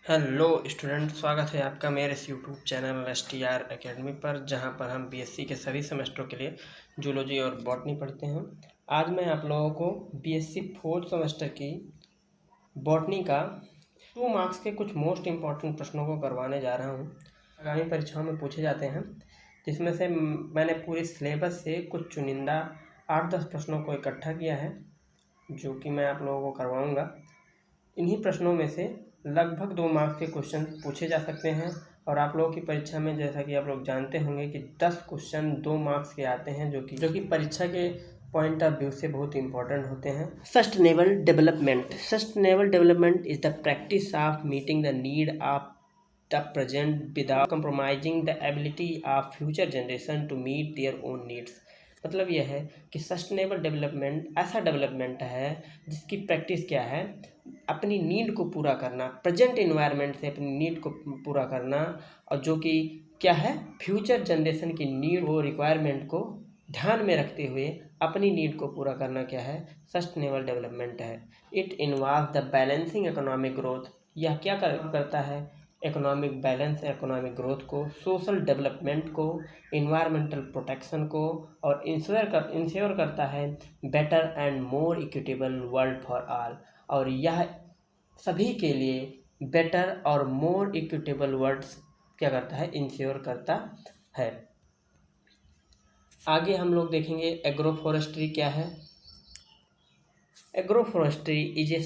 Hello student, स्वागत है आपका मेरे इस यूट्यूब चैनल STR एकेडमी पर, जहां पर हम बीएससी के सभी सेमेस्टरों के लिए जूलॉजी और बॉटनी पढ़ते हैं। आज मैं आप लोगों को बीएससी फोर्थ सेमेस्टर की बॉटनी का 2 मार्क्स के कुछ मोस्ट इम्पॉर्टेंट प्रश्नों को करवाने जा रहा हूं। आगामी परीक्षाओं में पूछे जाते हैं, जिसमें से मैंने पूरे सिलेबस से कुछ चुनिंदा 8-10 प्रश्नों को इकट्ठा किया है, जो कि मैं आप लोगों को करवाऊँगा। इन्हीं प्रश्नों में से लगभग 2 मार्क्स के क्वेश्चन पूछे जा सकते हैं और आप लोगों की परीक्षा में, जैसा कि आप लोग जानते होंगे, कि 10 क्वेश्चन 2 मार्क्स के आते हैं, जो कि परीक्षा के पॉइंट ऑफ व्यू से बहुत इंपॉर्टेंट होते हैं। Sustainable development is the practice of meeting the need of the present without compromising the ability of future generation to meet their own needs. मतलब यह है कि सस्टेनेबल डेवलपमेंट ऐसा डेवलपमेंट है जिसकी प्रैक्टिस क्या है, अपनी नीड को पूरा करना, प्रेजेंट एनवायरनमेंट से अपनी नीड को पूरा करना, और जो कि क्या है, फ्यूचर जनरेशन की नीड और रिक्वायरमेंट को ध्यान में रखते हुए अपनी नीड को पूरा करना क्या है, सस्टेनेबल डेवलपमेंट है। It involve the balancing economic growth. यह क्या करता है, इकोनॉमिक बैलेंस, इकोनॉमिक ग्रोथ को, सोशल डेवलपमेंट को, इन्वायरमेंटल प्रोटेक्शन को, और इंश्योर करता है better and more equitable world for all. और यह सभी के लिए बेटर और मोर इक्विटेबल वर्ल्ड्स क्या करता है, इंश्योर करता है। आगे हम लोग देखेंगे एग्रो फॉरेस्ट्री क्या है। Agroforestry is a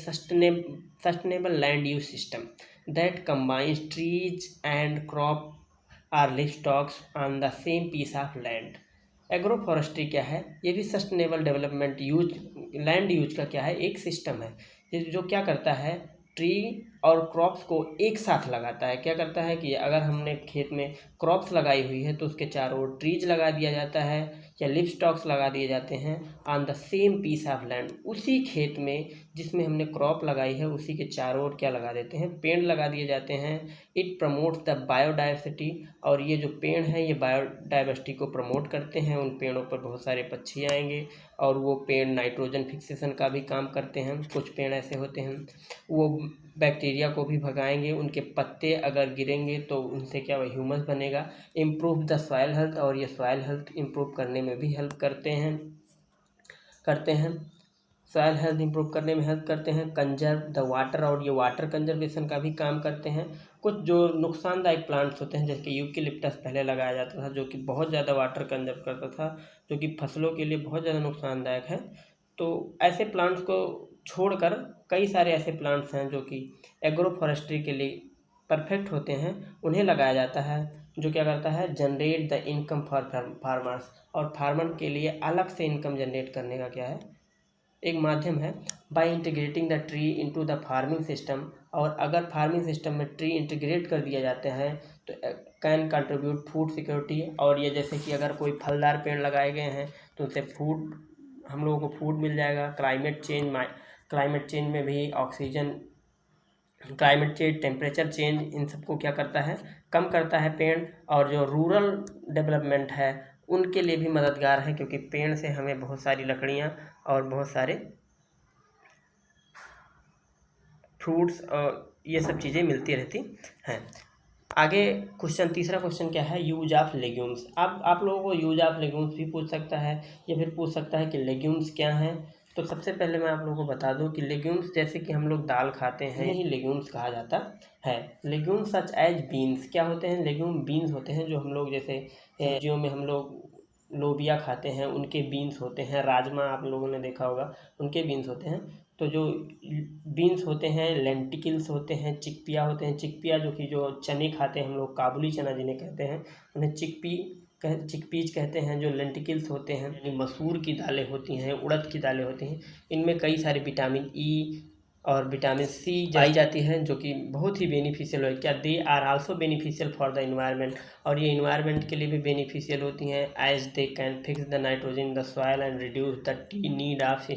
sustainable land use system that combines trees and crop or livestock on the same piece of land. Agroforestry क्या है, ये भी सस्टेनेबल डेवलपमेंट लैंड यूज का क्या है, एक सिस्टम है, ये जो क्या करता है, ट्री और क्रॉप्स को एक साथ लगाता है। क्या करता है कि अगर हमने खेत में क्रॉप्स लगाई हुई है तो उसके चारों ओर ट्रीज लगा दिया जाता है या लिव स्टॉक्स लगा दिए जाते हैं on the same piece of land. उसी खेत में जिसमें हमने क्रॉप लगाई है उसी के चारों ओर क्या लगा देते हैं, पेड़ लगा दिए जाते हैं। इट प्रमोट्स द बायोडाइवर्सिटी, और ये जो पेड़ हैं ये बायोडाइवर्सिटी को प्रमोट करते हैं। उन पेड़ों पर बहुत सारे पक्षी आएंगे और वो पेड़ नाइट्रोजन फिक्सेशन का भी काम करते हैं। कुछ पेड़ ऐसे होते हैं वो बैक्टीरिया को भी भगाएंगे, उनके पत्ते अगर गिरेंगे तो उनसे क्या ह्यूमस बनेगा। इम्प्रूव द सॉइल हेल्थ, और ये सॉइल हेल्थ इम्प्रूव करने में भी हेल्प करते हैं सॉइल हेल्थ इम्प्रूव करने में हेल्प करते हैं। कंजर्व द वाटर, और ये वाटर कंजर्वेशन का भी काम करते हैं। कुछ जो नुकसानदायक प्लांट्स होते हैं, जैसे कि यूकेलिप्टस पहले लगाया जाता था, जो कि बहुत ज़्यादा वाटर कंजर्व करता था, जो कि फसलों के लिए बहुत ज़्यादा नुकसानदायक है। तो ऐसे प्लांट्स को छोड़कर कई सारे ऐसे प्लांट्स हैं जो कि एग्रो फॉरेस्ट्री के लिए परफेक्ट होते हैं, उन्हें लगाया जाता है, जो क्या करता है, generate the income for farmers, और फार्मर के लिए अलग से इनकम जनरेट करने का क्या है, एक माध्यम है। By integrating the tree into the farming system, और अगर फार्मिंग सिस्टम में ट्री इंटीग्रेट कर दिया जाते हैं तो कैन कंट्रीब्यूट फूड सिक्योरिटी। और ये जैसे कि अगर कोई फलदार पेड़ लगाए गए हैं तो उससे फूड, हम लोगों को फूड मिल जाएगा। क्लाइमेट चेंज में भी oxygen, climate change, temperature change, इन सबको क्या करता है, कम करता है पेड़। और जो रूरल डेवलपमेंट है उनके लिए भी मददगार है, क्योंकि पेड़ से हमें बहुत सारी लकड़ियाँ और बहुत सारे फ्रूट्स और ये सब चीज़ें मिलती रहती हैं। आगे तीसरा क्वेश्चन क्या है, यूज ऑफ लेग्यूम्स। अब आप लोगों को यूज ऑफ लेग्यूम्स भी पूछ सकता है, या फिर पूछ सकता है कि लेग्यूम्स क्या हैं। तो सबसे पहले मैं आप लोगों को बता दूं कि लेग्यूम्स, जैसे कि हम लोग दाल खाते हैं, यही लेग्यूम्स कहा जाता है। लेग्यूम्स सच एज बीन्स, क्या होते हैं, लेग्यूम बीन्स होते हैं, जो हम लोग जैसे सब्जियों में हम लोग लोबिया खाते हैं उनके बीन्स होते हैं। राजमा आप लोगों ने देखा होगा, उनके बीन्स होते हैं। तो जो बीन्स होते हैं, लेंटिकल्स होते हैं, चिकपिया होते हैं। चिकपिया जो कि जो चने खाते हैं हम लोग, काबुली चना जिन्हें कहते हैं, उन्हें चिकपीज कहते हैं। जो लेंटिकल्स होते हैं, यानी मसूर की दालें होती हैं, उड़द की दालें होती हैं, इनमें कई सारे विटामिन ई और विटामिन सी पाई जाती है, जो कि बहुत ही बेनिफिशियल है। क्या, they are also beneficial for the environment, और ये इन्वायरमेंट के लिए भी बेनिफिशियल होती हैं। As they can fix the nitrogen in the soil and reduce the need of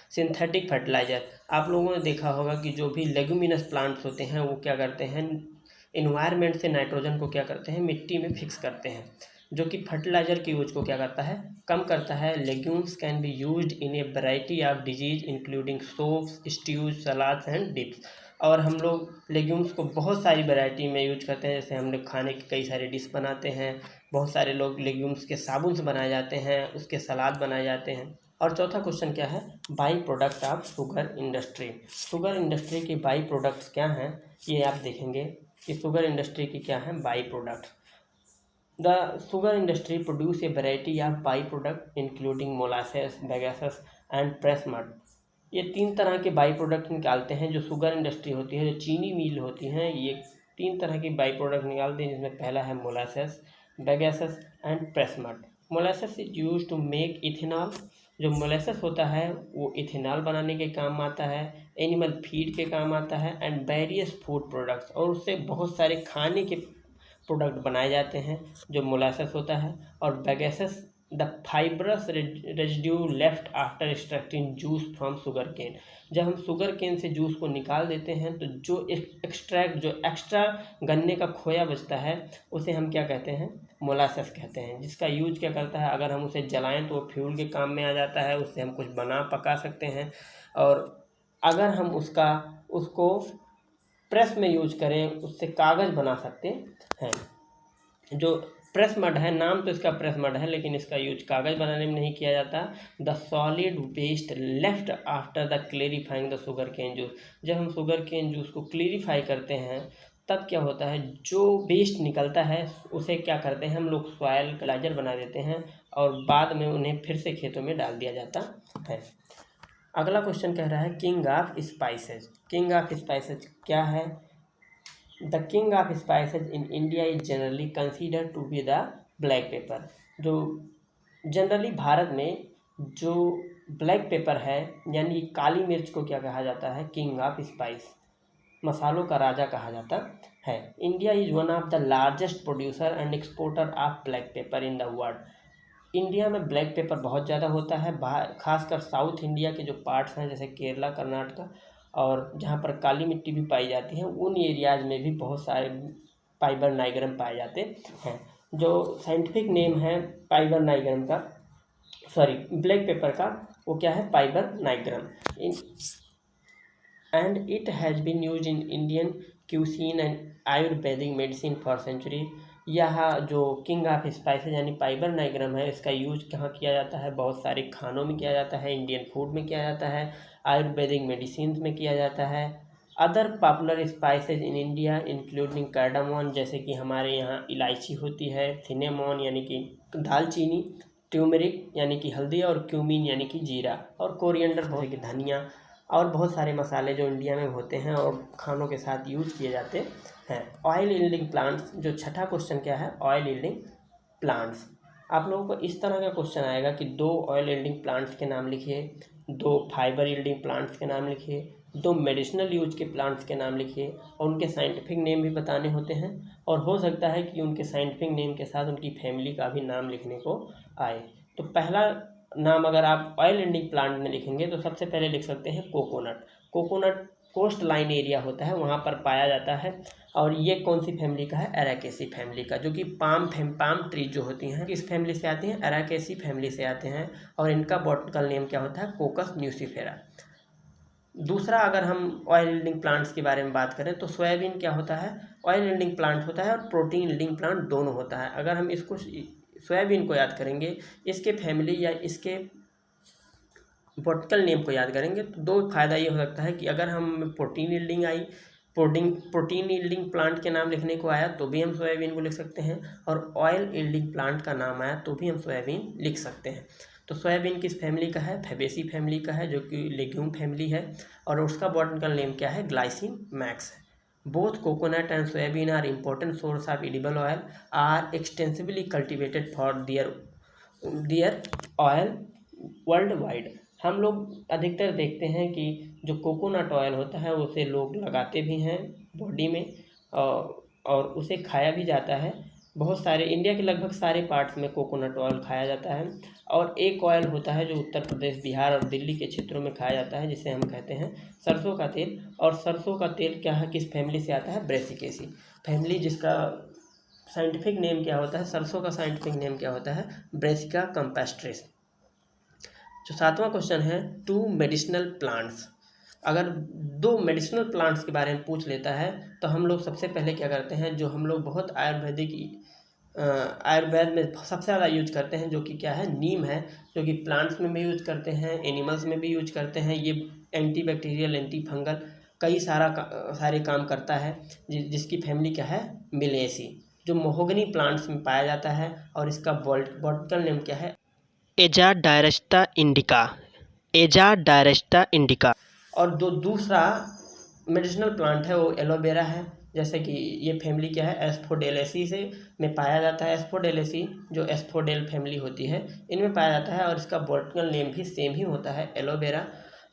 synthetic fertiliser. आप लोगों ने देखा होगा कि जो भी लेगुमिनस प्लांट्स होते हैं वो क्या करते हैं, इन्वायरमेंट से नाइट्रोजन को क्या करते हैं, मिट्टी में फिक्स करते हैं, जो कि फर्टिलाइजर की यूज को क्या करता है, कम करता है। Legumes can be used in a variety of dishes including soups, stews, salads and dips. और हम लोग लेग्यूम्स को बहुत सारी वैरायटी में यूज करते हैं। जैसे हम लोग खाने के कई सारे डिश बनाते हैं, बहुत सारे लोग लेग्यूम्स के साबुन बनाए जाते हैं, उसके सलाद बनाए जाते हैं। और चौथा क्वेश्चन क्या है, by product of sugar industry. Sugar industry के बाई प्रोडक्ट्स क्या हैं, ये आप देखेंगे कि शुगर इंडस्ट्री की क्या है by product. The sugar industry produce a variety of by product including molasses, bagasse and press mud. ये 3 तरह के बाई प्रोडक्ट निकालते हैं जो शुगर इंडस्ट्री होती है, जो चीनी मिल होती हैं, ये 3 तरह की बाई प्रोडक्ट निकालते हैं, जिसमें पहला है molasses, bagasse and press mud. Molasses is use to make ethanol. जो मोलासेस होता है वो इथेनॉल बनाने के काम आता है, एनिमल फीड के काम आता है, एंड वेरियस फूड प्रोडक्ट्स, और उससे बहुत सारे खाने के प्रोडक्ट बनाए जाते हैं जो मोलासेस होता है। और bagasse the fibrous residue left after extracting juice from sugar cane. जब हम शुगर केन से जूस को निकाल देते हैं तो जो एक्स्ट्रा गन्ने का खोया बचता है उसे हम क्या कहते हैं, मोलासेस कहते हैं, जिसका यूज क्या करता है, अगर हम उसे जलाएं तो वो फ्यूल के काम में आ जाता है, उससे हम कुछ बना पका सकते हैं। और अगर हम उसको प्रेस में यूज करें, उससे कागज़ बना सकते हैं। जो प्रेस मड है, नाम तो इसका प्रेस मड है, लेकिन इसका यूज कागज़ बनाने में नहीं किया जाता। The solid waste left after the clarifying the sugar cane juice. जब हम शुगर केन जूस को क्लेरिफाई करते हैं तब क्या होता है, जो वेस्ट निकलता है उसे क्या करते हैं हम लोग, सॉयल फर्टिलाइजर बना देते हैं और बाद में उन्हें फिर से खेतों में डाल दिया जाता है। अगला क्वेश्चन कह रहा है king of spices. King of spices क्या है, the king of spices in India is generally consider to be the black pepper. जो जनरली भारत में जो ब्लैक पेपर है यानी काली मिर्च को क्या कहा जाता है, किंग ऑफ स्पाइस, मसालों का राजा कहा जाता है। India is one of the largest producer and exporter of black paper in the world. India में ब्लैक पेपर बहुत ज़्यादा होता है, खासकर साउथ इंडिया के जो पार्ट्स हैं जैसे केरला, कर्नाटका, और जहाँ पर काली मिट्टी भी पाई जाती है उन एरियाज में भी बहुत सारे पाइबर नाइग्रम पाए जाते हैं। जो साइंटिफिक नेम है पाइबर नाइग्रम का, सॉरी ब्लैक पेपर का, वो क्या है, Piper nigrum. And it has been use in Indian cuisine and Ayurvedic medicine for century. यह जो किंग ऑफ स्पाइसेस यानी पाइबर नाइग्रम है, इसका यूज कहाँ किया जाता है, बहुत सारे खानों में किया जाता है, इंडियन फूड में किया जाता है, आयुर्वेदिक मेडिसिन में किया जाता है। Other popular spices in India including cardamom, जैसे कि हमारे यहाँ इलायची होती है, सिनेमोन यानी कि दालचीनी, ट्यूमरिक यानी कि हल्दी, और क्यूमिन यानी कि जीरा, और कोरिएंडर बहुत कि धनिया, और बहुत सारे मसाले जो इंडिया में होते हैं और खानों के साथ यूज किए जाते हैं। ऑयल यील्डिंग प्लांट्स, जो छठा क्वेश्चन क्या है, ऑयल यील्डिंग प्लांट्स। आप लोगों को इस तरह का क्वेश्चन आएगा कि 2 ऑयल यील्डिंग प्लांट्स के नाम लिखिए, 2 फाइबर यील्डिंग प्लांट्स के नाम लिखिए, 2 मेडिसिनल यूज के प्लांट्स के नाम लिखिए, और उनके साइंटिफिक नेम भी बताने होते हैं। और हो सकता है कि उनके साइंटिफिक नेम के साथ उनकी फैमिली का भी नाम लिखने को आए। तो पहला नाम अगर आप ऑयल यील्डिंग प्लांट में लिखेंगे तो सबसे पहले लिख सकते हैं coconut. Coconut coast line area होता है, वहाँ पर पाया जाता है, और ये कौन सी फैमिली का है, एराकेसी फैमिली का, जो कि पाम ट्री जो होती हैं किस फैमिली से आती हैं, एराकेसी फैमिली से आते हैं, और इनका बॉटनिकल नेम क्या होता है, कोकस न्यूसीफेरा। दूसरा, अगर हम ऑयल यील्डिंग प्लांट्स के बारे में बात करें तो सोयाबीन क्या होता है, ऑयल यील्डिंग प्लांट होता है और प्रोटीन यील्डिंग प्लांट दोनों होता है। अगर हम इसको सोयाबीन को याद करेंगे, इसके फैमिली या इसके बॉटनिकल नेम को याद करेंगे तो 2 फायदा ये हो सकता है कि अगर हम प्रोटीन यील्डिंग प्लांट के नाम लिखने को आया तो भी हम सोयाबीन को लिख सकते हैं, और ऑयल यील्डिंग प्लांट का नाम आया तो भी हम सोयाबीन लिख सकते हैं। तो सोयाबीन किस फैमिली का है, फैबेसी फैमिली का है, जो कि लेग्यूम फैमिली है, और उसका बॉटनिकल नेम क्या है, ग्लाइसिन मैक्स है। Both coconut and soybean are important source of edible oil, are extensively cultivated for their oil worldwide. हम लोग अधिकतर देखते हैं कि जो कोकोनट ऑयल होता है उसे लोग लगाते भी हैं बॉडी में, और उसे खाया भी जाता है। बहुत सारे इंडिया के लगभग सारे पार्ट्स में कोकोनट ऑयल खाया जाता है। और एक ऑयल होता है जो उत्तर प्रदेश, बिहार और दिल्ली के क्षेत्रों में खाया जाता है, जिसे हम कहते हैं सरसों का तेल। और सरसों का तेल क्या है, किस फैमिली से आता है, ब्रेसिकेसी फैमिली, जिसका साइंटिफिक नेम क्या होता है, सरसों का साइंटिफिक नेम क्या होता है, ब्रेसिका कंपेस्ट्रिस। जो 7वां क्वेश्चन है, 2 मेडिसिनल प्लांट्स। अगर दो मेडिसिनल प्लांट्स के बारे में पूछ लेता है तो हम लोग सबसे पहले क्या करते हैं, जो हम लोग बहुत आयुर्वेद में सबसे ज़्यादा यूज करते हैं, जो कि क्या है, नीम है, जो कि प्लांट्स में भी यूज करते हैं, एनिमल्स में भी यूज करते हैं। ये एंटी बैक्टीरियल, एंटी फंगल कई सारे काम करता है, जिसकी फैमिली क्या है, मिलेसी, जो महोगनी प्लांट्स में पाया जाता है। और इसका बॉटनिकल नेम क्या है, एजाडायरेस्टा इंडिका। एजाडायरेस्टा इंडिका। और दूसरा मेडिसिनल प्लांट है वो एलोवेरा है। जैसे कि ये फैमिली क्या है, एस्फोडेलेसी से में पाया जाता है। एस्फोडेलेसी जो एस्फोडेल फैमिली होती है, इनमें पाया जाता है, और इसका बॉटनिकल नेम भी सेम ही होता है, aloe vera.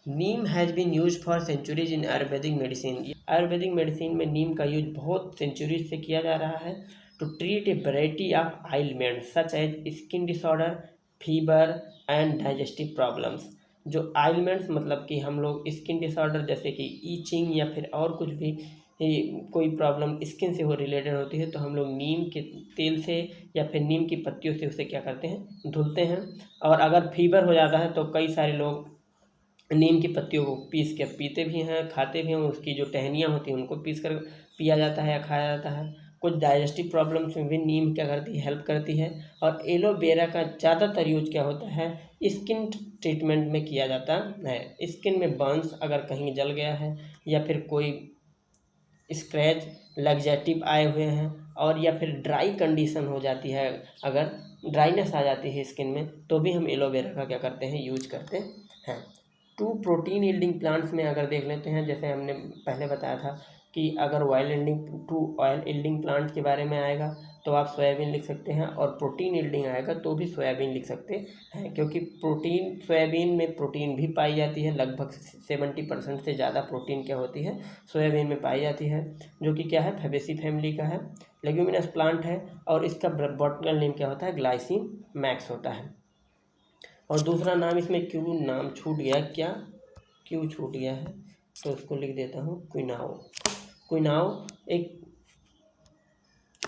Neem has been use for centuries in ayurvedic medicine. Ayurvedic medicine में नीम का यूज बहुत सेंचुरीज से किया जा रहा है to treat a variety of ailment such as skin disorder, fever and digestive problems. जो आइलमेंट्स मतलब कि हम लोग स्किन डिसऑर्डर जैसे कि ईचिंग या फिर और कुछ भी कोई प्रॉब्लम स्किन से हो रिलेटेड होती है, तो हम लोग नीम के तेल से या फिर नीम की पत्तियों से उसे क्या करते हैं, धुलते हैं। और अगर फीवर हो जाता है तो कई सारे लोग नीम की पत्तियों को पीस के पीते भी हैं, खाते भी हैं। उसकी जो टहनियाँ होती हैं उनको पीस कर पिया जाता है या खाया जाता है। कुछ डाइजेस्टिव प्रॉब्लम्स में भी नीम क्या करती है, हेल्प करती है। और एलोवेरा का ज़्यादातर यूज क्या होता है, स्किन ट्रीटमेंट में किया जाता है। स्किन में बर्न्स अगर कहीं जल गया है या फिर कोई स्क्रैच लग्जेटिव आए हुए हैं, और या फिर ड्राई कंडीशन हो जाती है, अगर ड्राइनेस आ जाती है स्किन में, तो भी हम एलोवेरा का क्या करते हैं, यूज करते हैं। टू प्रोटीन यील्डिंग प्लांट्स में अगर देख लेते हैं, जैसे हमने पहले बताया था कि अगर ऑयल यील्डिंग प्लांट के बारे में आएगा तो आप सोयाबीन लिख सकते हैं, और प्रोटीन यील्डिंग आएगा तो भी सोयाबीन लिख सकते हैं, क्योंकि सोयाबीन में प्रोटीन भी पाई जाती है। लगभग 70% से ज़्यादा प्रोटीन क्या होती है, सोयाबीन में पाई जाती है, जो कि क्या है, फैबेसी फैमिली का है, लेग्यूमिनस प्लांट है। और इसका बॉटनिकल नेम क्या होता है, ग्लाइसिन मैक्स होता है। और दूसरा नाम इसमें क्यों नाम छूट गया, क्यों छूट गया है, तो उसको लिख देता हूँ, क्विनाओ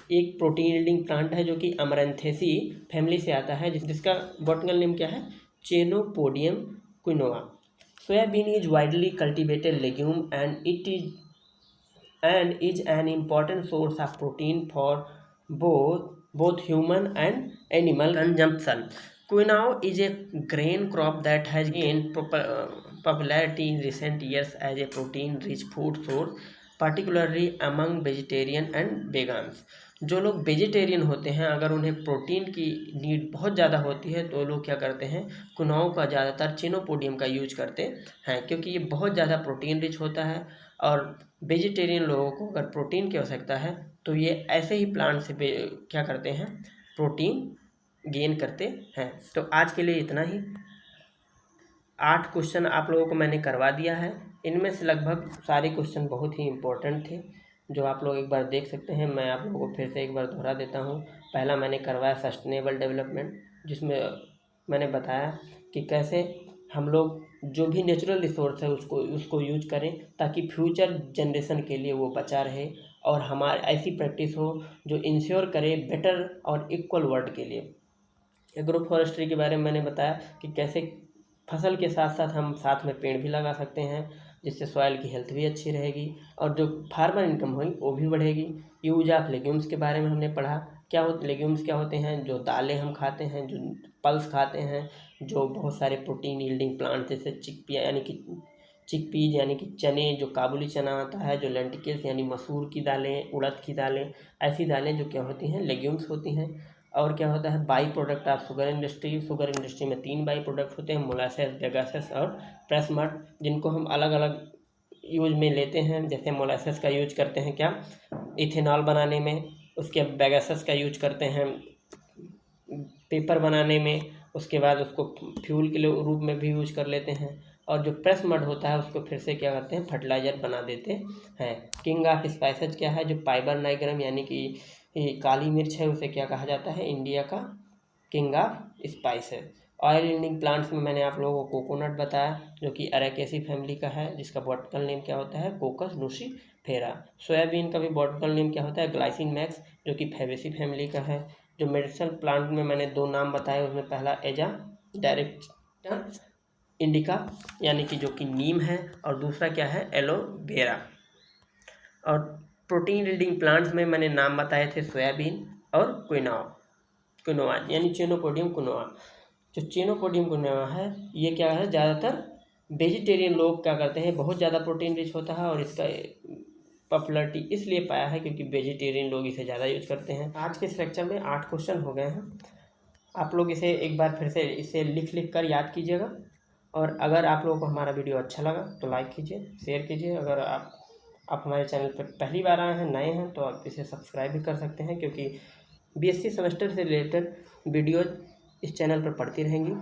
एक प्रोटीन यील्डिंग प्लांट है, जो कि अमरंथेसी फैमिली से आता है, जिसका बॉटनिकल नेम क्या है, chenopodium quinoa. Soybean is widely cultivated legume and is an important source of protein for both human and animal consumption. Quinoa is a grain crop that has gained popularity in recent years as a protein-rich food source, particularly among vegetarian and vegans. जो लोग vegetarian होते हैं, अगर उन्हें protein की need बहुत ज़्यादा होती है तो लोग क्या करते हैं, क्विनोआ का ज़्यादातर चिनोपोडियम का यूज करते हैं, क्योंकि ये बहुत ज़्यादा प्रोटीन रिच होता है। और वेजिटेरियन लोगों को अगर प्रोटीन की आवश्यकता है तो ये ऐसे ही प्लांट से क्या करते हैं, प्रोटीन गेन करते हैं। तो आज के लिए इतना ही। 8 क्वेश्चन आप लोगों को मैंने करवा दिया है। इनमें से लगभग सारे क्वेश्चन बहुत ही इम्पोर्टेंट थे, जो आप लोग एक बार देख सकते हैं। मैं आप लोगों को फिर से एक बार दोहरा देता हूँ। पहला मैंने करवाया सस्टेनेबल डेवलपमेंट, जिसमें मैंने बताया कि कैसे हम लोग जो भी नेचुरल रिसोर्स है उसको यूज करें, ताकि फ्यूचर जनरेशन के लिए वो बचा रहे, और हमारे ऐसी प्रैक्टिस हो जो इंश्योर करे बेटर और इक्वल वर्ल्ड के लिए। एग्रो फॉरेस्ट्री के बारे में मैंने बताया कि कैसे फसल के साथ साथ हम साथ में पेड़ भी लगा सकते हैं, जिससे सॉइल की हेल्थ भी अच्छी रहेगी और जो फार्मर इनकम होगी वो भी बढ़ेगी। यूज ऑफ लेग्यूम्स के बारे में हमने पढ़ा, लेग्यूम्स क्या होते हैं, जो दालें हम खाते हैं, जो पल्स खाते हैं, जो बहुत सारे प्रोटीन यील्डिंग प्लांट जैसे चिकपीज यानी कि चने, जो काबुली चना आता है, जो लेंटिकल्स यानी मसूर की दालें, उड़द की दालें, ऐसी दालें जो क्या होती हैं, लेग्यूम्स होती हैं। और क्या होता है, by product of sugar industry में 3 बाई प्रोडक्ट होते हैं, मोलासेस, बेगासेस और प्रेस मड, जिनको हम अलग अलग यूज में लेते हैं। जैसे मोलासेस का यूज करते हैं क्या, इथेनॉल बनाने में, उसके बेगासेस का यूज करते हैं पेपर बनाने में, उसके बाद उसको फ्यूल के रूप में भी यूज कर लेते हैं। और जो प्रेस मड होता है उसको फिर से क्या करते हैं, फर्टिलाइज़र बना देते हैं। किंग ऑफ स्पाइसेज क्या है, जो पाइबर नाइग्रम यानी कि काली मिर्च है, उसे क्या कहा जाता है, इंडिया का king of spices. Oil yielding plants में मैंने आप लोगों को कोकोनट बताया, जो कि अरेकेसी फैमिली का है, जिसका बॉटनिकल नेम क्या होता है, कोकस नुसिफेरा। सोयाबीन का भी बॉटनिकल नेम क्या होता है, ग्लाइसिन मैक्स, जो कि फैबेसी फैमिली का है। जो मेडिसिनल प्लांट में मैंने 2 नाम बताए, उसमें पहला एजा डायरेक्टा इंडिका यानी कि जो कि नीम है, और दूसरा क्या है, एलोवेरा। और प्रोटीन रीडिंग प्लांट्स में मैंने नाम बताए थे सोयाबीन और क्विनोआ यानी चिनोपोडियम क्विनोआ। जो चिनोपोडियम क्विनोआ है ये क्या है, ज़्यादातर वेजिटेरियन लोग क्या करते हैं, बहुत ज़्यादा प्रोटीन रिच होता है और इसका पॉपुलरिटी इसलिए पाया है क्योंकि वेजिटेरियन लोग इसे ज़्यादा यूज करते हैं। आज के इस लेक्चर में 8 क्वेश्चन हो गए हैं। आप लोग इसे एक बार फिर से इसे लिख कर याद कीजिएगा। और अगर आप लोगों को हमारा वीडियो अच्छा लगा तो लाइक कीजिए, शेयर कीजिए। अगर आप हमारे चैनल पर पहली बार आए हैं, नए हैं, तो आप इसे सब्सक्राइब भी कर सकते हैं क्योंकि बीएससी सेमेस्टर से रिलेटेड वीडियो इस चैनल पर पड़ती रहेंगी।